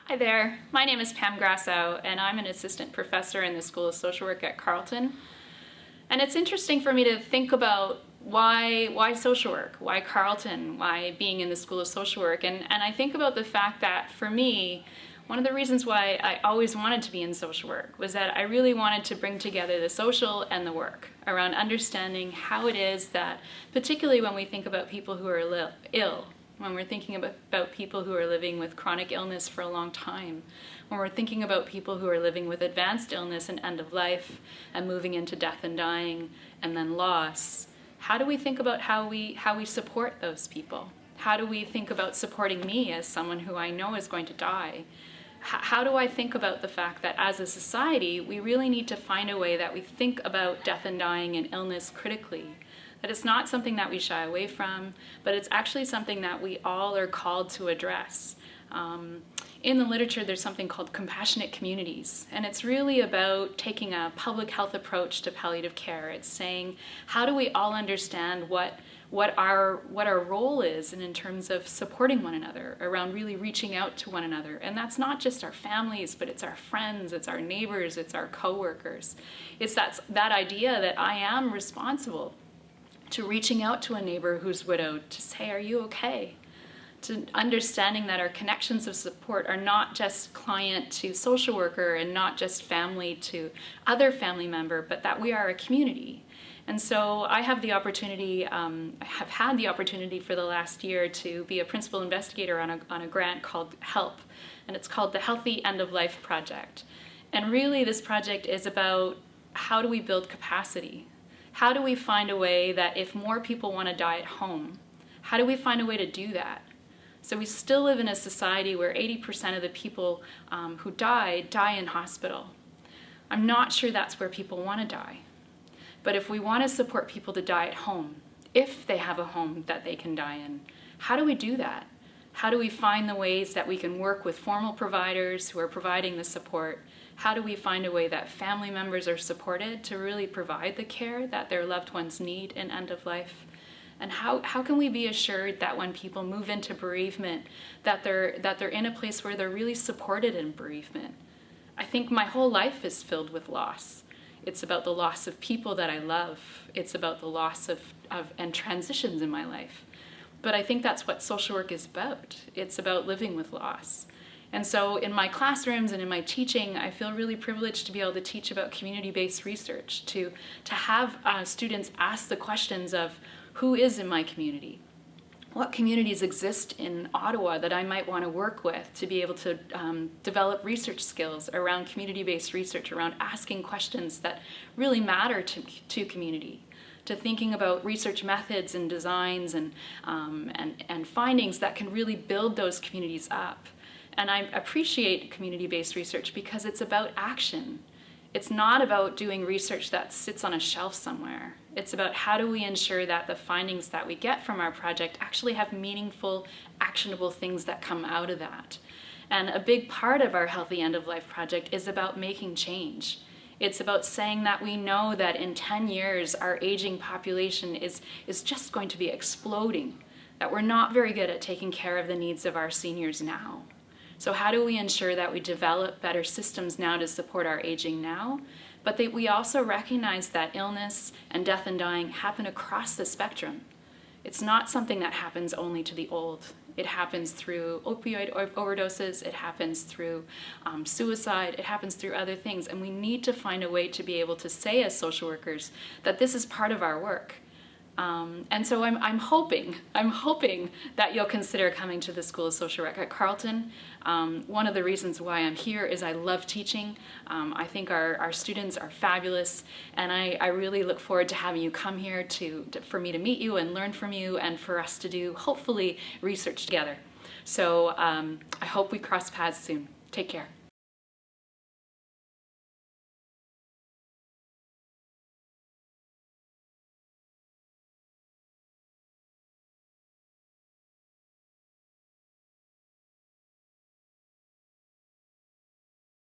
Hi there, my name is Pam Grassau and I'm an assistant professor in the School of Social Work at Carleton. And it's interesting for me to think about why social work, why Carleton, why being in the School of Social Work. And I think about the fact that for me, one of the reasons why I always wanted to be in social work was that I really wanted to bring together the social and the work around understanding how it is that, particularly when we think about people who are ill, when we're thinking about people who are living with chronic illness for a long time, when we're thinking about people who are living with advanced illness and end of life and moving into death and dying and then loss, how do we think about how we support those people? How do we think about supporting me as someone who I know is going to die? How do I think about the fact that as a society, we really need to find a way that we think about death and dying and illness critically? That it's not something that we shy away from, but it's actually something that we all are called to address. In the literature, there's something called compassionate communities, and it's really about taking a public health approach to palliative care. It's saying, how do we all understand what our role is in terms of supporting one another, around really reaching out to one another. And that's not just our families, but it's our friends, it's our neighbors, it's our coworkers. It's that idea that I am responsible to reaching out to a neighbor who's widowed to say, are you okay? To understanding that our connections of support are not just client to social worker and not just family to other family member, but that we are a community. And so I have the opportunity, I have had the opportunity for the last year to be a principal investigator on a grant called HELP, and it's called the Healthy End of Life Project. And really this project is about how do we build capacity? How do we find a way that if more people want to die at home, how do we find a way to do that? So we still live in a society where 80% of the people who die in hospital. I'm not sure that's where people want to die. But if we want to support people to die at home, if they have a home that they can die in, how do we do that? How do we find the ways that we can work with formal providers who are providing the support? How do we find a way that family members are supported to really provide the care that their loved ones need in end of life? And how can we be assured that when people move into bereavement, that they're in a place where they're really supported in bereavement? I think my whole life is filled with loss. It's about the loss of people that I love. It's about the loss of and transitions in my life. But I think that's what social work is about. It's about living with loss. And so in my classrooms and in my teaching, I feel really privileged to be able to teach about community-based research, to have students ask the questions of who is in my community? What communities exist in Ottawa that I might want to work with to be able to develop research skills around community-based research, around asking questions that really matter to community, to thinking about research methods and designs and findings that can really build those communities up. And I appreciate community-based research because it's about action. It's not about doing research that sits on a shelf somewhere. It's about how do we ensure that the findings that we get from our project actually have meaningful, actionable things that come out of that. And a big part of our Healthy End of Life project is about making change. It's about saying that we know that in 10 years our aging population is just going to be exploding, that we're not very good at taking care of the needs of our seniors now. So how do we ensure that we develop better systems now to support our aging now, but that we also recognize that illness and death and dying happen across the spectrum. It's not something that happens only to the old. It happens through opioid overdoses, it happens through suicide, it happens through other things, and we need to find a way to be able to say as social workers that this is part of our work. And so I'm hoping that you'll consider coming to the School of Social Work at Carleton. One of the reasons why I'm here is I love teaching. I think our students are fabulous, and I really look forward to having you come here for me to meet you and learn from you and for us to do, hopefully, research together. So I hope we cross paths soon. Take care.